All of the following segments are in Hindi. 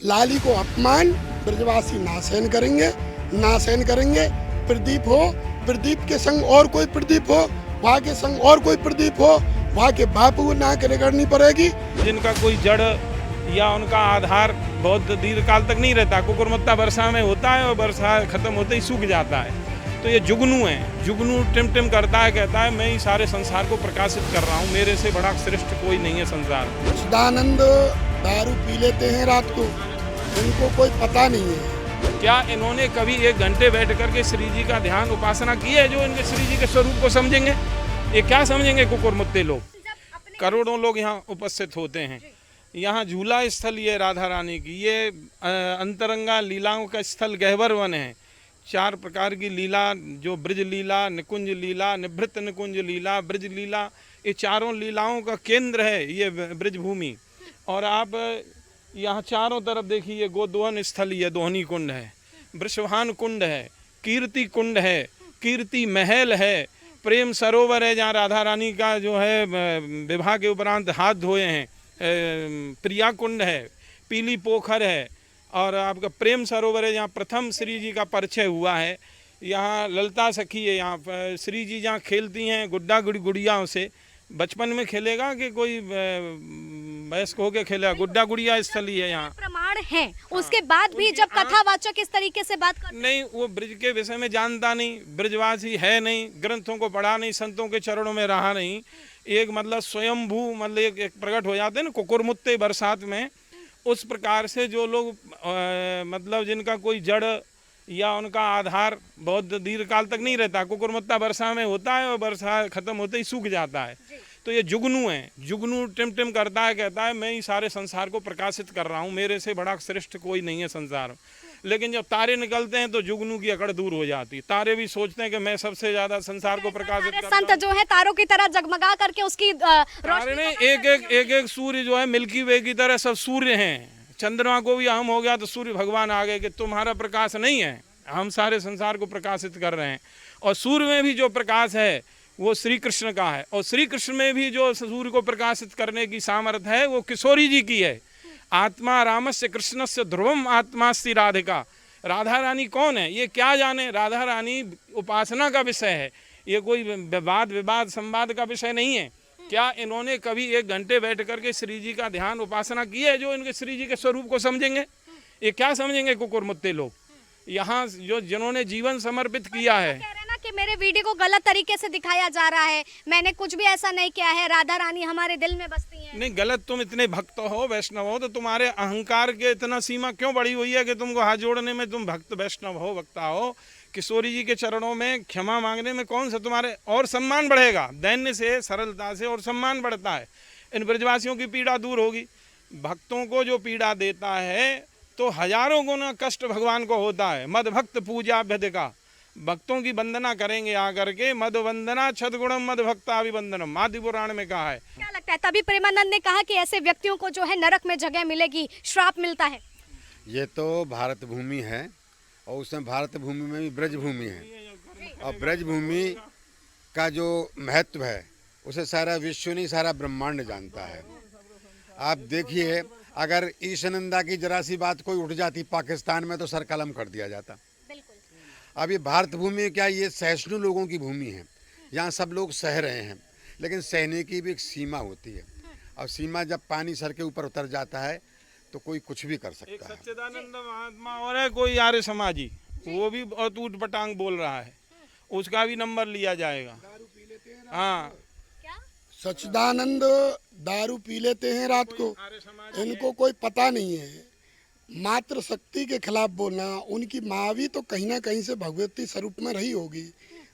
लाली को अपमान ब्रजवासी ना सहन करेंगे। प्रदीप हो, प्रदीप के संग और कोई प्रदीप हो, वहाँ के संग और कोई प्रदीप हो, वहाँ के बापू को ना करनी पड़ेगी। जिनका कोई जड़ या उनका आधार बहुत दीर्घ काल तक नहीं रहता, कुकुरमुत्ता वर्षा में होता है और वर्षा खत्म होते ही सूख जाता है। तो ये जुगनू है, जुगनू टिम करता है, कहता है मैं ही सारे संसार को प्रकाशित कर रहा हूँ, मेरे से बड़ा श्रेष्ठ कोई नहीं है संसार में। सदानंद दारू पी लेते हैं रात को, इनको कोई पता नहीं है। क्या इन्होंने कभी 1 घंटे बैठ करके श्री जी का ध्यान उपासना की है? जो इनके श्री जी के स्वरूप को समझेंगे, ये क्या समझेंगे कुकुरमुत्ते लोग? करोड़ों लोग यहाँ उपस्थित होते हैं। यहाँ झूला स्थल ये राधा रानी की, ये अंतरंगा लीलाओं का स्थल गहवर वन है। 4 प्रकार की लीला, जो ब्रज लीला, निकुंज लीला, निभृत निकुंज लीला, ब्रज लीला, ये चारों लीलाओं का केंद्र है ये ब्रज भूमि। और आप यहाँ चारों तरफ देखिए, गोदोहन स्थल, ये दोहनी कुंड है, वृषभान कुंड है, कीर्ति कुंड है, कीर्ति महल है, प्रेम सरोवर है जहाँ राधा रानी का जो है विवाह के उपरांत हाथ धोए हैं, प्रिया कुंड है, पीली पोखर है, और आपका प्रेम सरोवर है जहाँ प्रथम श्री जी का परिचय हुआ है। यहाँ ललता सखी है, यहाँ श्री जी जहाँ खेलती हैं गुड्डा गुड़ियाओं से। बचपन में खेलेगा कि कोई वयस्क होके खेलेगा? गुड्डा गुड़िया स्थल ही है यहाँ। प्रमाण है, उसके बाद भी जब कथावाचक इस तरीके से बात करते नहीं, वो ब्रज के विषय में जानता नहीं, ब्रजवासी है नहीं, ग्रंथों को पढ़ा नहीं, संतों के चरणों में रहा नहीं। एक मतलब स्वयंभू, मतलब एक प्रकट हो जाते हैं ना कुकुरमुत्ते बरसात में, उस प्रकार से जो लोग मतलब जिनका कोई जड़ या उनका आधार बहुत दीर्घ काल तक नहीं रहता, कुकुरमुत्ता वर्षा में होता है और वर्षा खत्म होते ही सूख जाता है। तो ये जुगनू है, जुगनू टिम करता है, कहता है मैं ही सारे संसार को प्रकाशित कर रहा हूँ, मेरे से बड़ा श्रेष्ठ कोई नहीं है संसार में। लेकिन जब तारे निकलते हैं तो जुगनू की अकड़ दूर हो जाती है। तारे भी सोचते हैं कि मैं सबसे ज्यादा संसार को प्रकाशित कर रहा हूं। संत जो है तारों की तरह जगमगा करके उसकी तारे ने एक सूर्य जो है मिल्की वे की तरह सब सूर्य हैं। चंद्रमा को भी अहम हो गया तो सूर्य भगवान आ गए कि तुम्हारा प्रकाश नहीं है, हम सारे संसार को प्रकाशित कर रहे हैं। और सूर्य में भी जो प्रकाश है वो श्री कृष्ण का है, और श्री कृष्ण में भी जो सूर्य को प्रकाशित करने की सामर्थ्य है वो किशोरी जी की है। आत्मा रामस्य कृष्णस्य ध्रुवम आत्मास्ति राधिका। राधा रानी कौन है ये क्या जाने? राधा रानी उपासना का विषय है, ये कोई विवाद संवाद का विषय नहीं है। क्या इन्होंने कभी 1 घंटे बैठ करके श्री जी का ध्यान उपासना की है? जो इनके श्री जी के स्वरूप को समझेंगे, ये क्या समझेंगे कुकुरमुत्ते लोग? यहाँ जो जिन्होंने जीवन समर्पित किया है कि मेरे वीडियो को गलत तरीके से दिखाया जा रहा है, मैंने कुछ भी ऐसा नहीं किया है, राधा रानी हमारे दिल में बसती हैं। नहीं, गलत, तुम इतने भक्त हो, वैष्णव हो, तो तुम्हारे अहंकार के इतना सीमा क्यों बढ़ी हुई है कि तुमको हाथ जोड़ने में तुम भक्त वैष्णव हो, वक्ता हो? किशोरी जी के चरणों में क्षमा मांगने में कौन सा तुम्हारे और सम्मान बढ़ेगा? दैन्य से, सरलता से और सम्मान बढ़ता है। इन ब्रजवासियों की पीड़ा दूर होगी। भक्तों को जो पीड़ा देता है तो हजारों गुना कष्ट भगवान को होता है। मद भक्त पूजा का, भक्तों की वंदना करेंगे आकर के, मद वंदना छदगुणम मद भक्ताभिवंदनम, आदि पुराण में कहा है। क्या लगता है, तभी प्रेमानंद ने कहा कि ऐसे व्यक्तियों को जो है नरक में जगह मिलेगी, श्राप मिलता है? ये तो भारत भूमि है, और उसमें भारत भूमि में भी ब्रज भूमि है, और ब्रज भूमि का जो महत्व है उसे सारा विश्व नहीं, सारा ब्रह्मांड जानता है। आप देखिए, अगर ईशानंदा की जरा सी बात कोई उठ जाती पाकिस्तान में तो सर कलम कर दिया जाता। अब ये भारत भूमि क्या, ये सहिष्णु लोगों की भूमि है, यहाँ सब लोग सह रहे हैं, लेकिन सहने की भी एक सीमा होती है, और सीमा जब पानी सर के ऊपर उतर जाता है तो कोई कुछ भी कर सकता है। एक सच्चिदानंद महात्मा और है कोई आर्य समाजी, वो भी बहुत ऊट पटांग बोल रहा है, उसका भी नंबर लिया जाएगा। हाँ, सच्चिदानंद दारू पी लेते हैं रात को, इनको कोई पता नहीं है। मात्र शक्ति के खिलाफ बोलना, उनकी माँ भी तो कहीं ना कहीं से भगवती स्वरूप में रही होगी,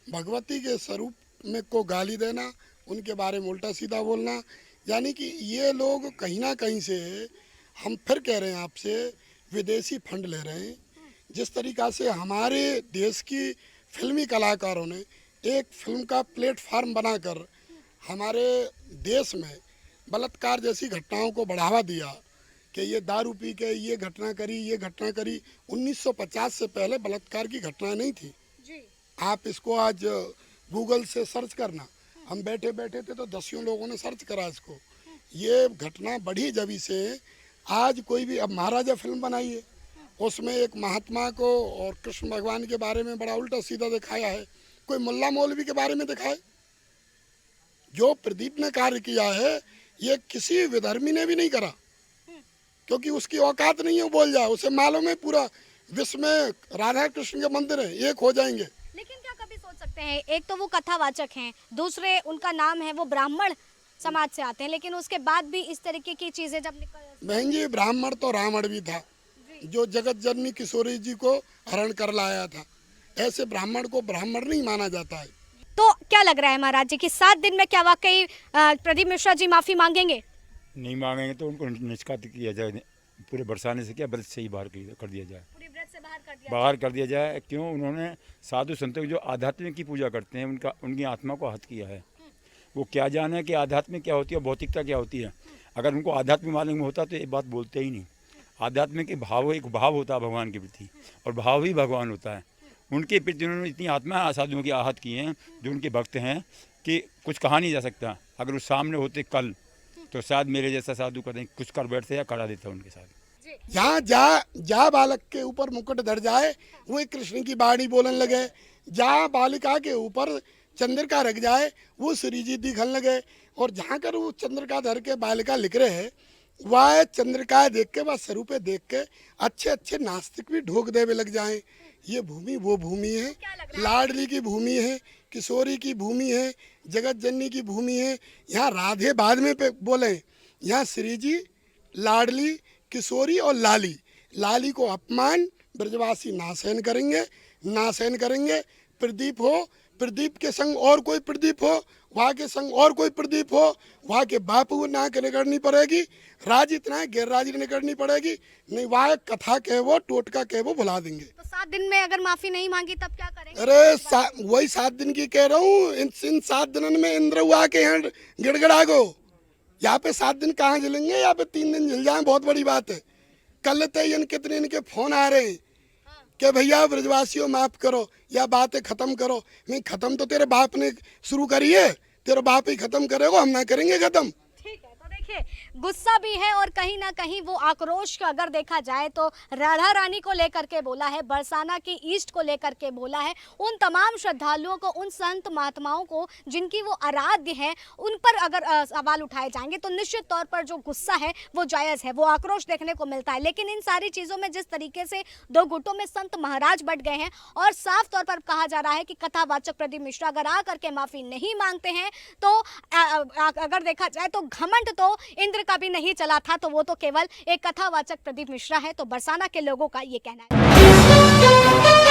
भगवती के स्वरूप में को गाली देना, उनके बारे में उल्टा सीधा बोलना, यानी कि ये लोग कहीं ना कहीं से, हम फिर कह रहे हैं आपसे, विदेशी फंड ले रहे हैं। जिस तरीक़ा से हमारे देश की फिल्मी कलाकारों ने एक फिल्म का प्लेटफार्म बनाकर हमारे देश में बलात्कार जैसी घटनाओं को बढ़ावा दिया कि ये दारू पी के ये घटना करी, ये घटना करी। 1950 से पहले बलात्कार की घटना नहीं थी जी। आप इसको आज गूगल से सर्च करना, हम बैठे बैठे थे तो 10 लोगों ने सर्च करा इसको। ये घटना बढ़ी जब से आज कोई भी, अब महाराजा फिल्म बनाई है, उसमें एक महात्मा को और कृष्ण भगवान के बारे में बड़ा उल्टा सीधा दिखाया है। कोई मुल्ला मौलवी के बारे में दिखाए? जो प्रदीप ने कार्य किया है ये किसी विधर्मी ने भी नहीं करा, क्योंकि उसकी औकात नहीं है वो बोल जाए। उसे मालूम है पूरा विश्व में राधा कृष्ण के मंदिर है, एक हो जाएंगे। लेकिन क्या कभी सोच सकते हैं, एक तो वो कथावाचक हैं, दूसरे उनका नाम है वो ब्राह्मण समाज से आते हैं, लेकिन उसके बाद भी इस तरीके की चीजें जब निकल। बहन जी, ब्राह्मण तो रावण भी था जो जगत जननी किशोरी जी को हरण कर लाया था। ऐसे ब्राह्मण को ब्राह्मण नहीं माना जाता है। तो क्या लग रहा है महाराज जी कि 7 दिन में क्या वाकई प्रदीप मिश्रा जी माफी मांगेंगे? नहीं मांगेंगे तो उनको निष्कासित किया जाए, पूरे बरसाने से क्या व्रत से ही बाहर कर दिया जाए, पूरी व्रत से बाहर कर दिया जाए। क्यों? उन्होंने साधु संतों की जो आध्यात्मिक की पूजा करते हैं उनकी आत्मा को हत किया है। वो क्या जाने कि आध्यात्मिक क्या होती है और भौतिकता क्या होती है। अगर उनको आध्यात्मिक मालूम होता तो ये बात बोलते ही नहीं। आध्यात्मिक के भाव, एक भाव होता है भगवान के प्रति, और भाव ही भगवान होता है। उनके प्रति उन्होंने इतनी आत्मा साधुओं की आहत की हैं जो उनके भक्त हैं कि कुछ कहा नहीं जा सकता। अगर वो सामने होते कल तो शायद मेरे जैसा साधु करें कुछ कर बैठते या करा देता उनके साथ। जहाँ जा बालक के ऊपर मुकुट धर जाए वो कृष्ण की बाणी बोलने लगे, जहाँ बालिका के ऊपर चंद्रिका रख जाए वो श्री जी दिखने लगे, और जहाँ कर वो चंद्रिका धर के बालिका लिख रहे हैं वह चंद्रिका देख के, वह स्वरूपे देख के अच्छे अच्छे नास्तिक भी ढोक देवे लग जाएं। ये भूमि वो भूमि है, लाडली की भूमि है, किशोरी की भूमि है, जगत जननी की भूमि है। यहाँ राधे बाद में पे बोले, यहाँ श्री जी, लाडली, किशोरी और लाली को अपमान ब्रजवासी ना सहन करेंगे। प्रदीप हो, प्रदीप के संग और कोई प्रदीप हो, वहाँ के संग और कोई प्रदीप हो, वहाँ के बापू ना के निकलनी पड़ेगी, राजी इतना है गैर राजी निकलनी पड़ेगी। नहीं वहाँ कथा कहे वो, टोटका कहे वो भुला देंगे। तो 7 दिन में अगर माफी नहीं मांगी तब क्या करेंगे? अरे वही 7 दिन की कह रहा हूँ। इन 7 दिनों में इंद्र हुआ के यहाँ गिड़गिड़ा गो। यहाँ पे 7 दिन कहाँ जलेंगे? यहाँ पे 3 दिन जल जाए, बहुत बड़ी बात है। कल तक कितने इनके फोन आ रहे हैं कि भैया ब्रजवासियों माफ करो या बातें खत्म करो। नहीं, खत्म तो तेरे बाप ने शुरू करी है, तेरा बाप ही खत्म करेगा, हम ना करेंगे खत्म। ठीक है, तो देखिए गुस्सा भी है और कहीं ना कहीं वो आक्रोश का अगर देखा जाए तो राधा रानी को लेकर के बोला है, बरसाना की ईस्ट को लेकर के बोला है, उन तमाम श्रद्धालुओं को, उन संत महात्माओं को जिनकी वो आराध्य है, उन पर अगर सवाल उठाए जाएंगे तो निश्चित तौर पर जो गुस्सा है वो जायज़ है, वो आक्रोश देखने को मिलता है। लेकिन इन सारी चीज़ों में जिस तरीके से 2 गुटों में संत महाराज बट गए हैं और साफ तौर पर कहा जा रहा है कि कथावाचक प्रदीप मिश्रा अगर आ करके माफ़ी नहीं मांगते हैं तो अगर देखा जाए तो घमंड तो इंद्र का भी नहीं चला था, तो वो तो केवल एक कथावाचक प्रदीप मिश्रा है। तो बरसाना के लोगों का ये कहना है।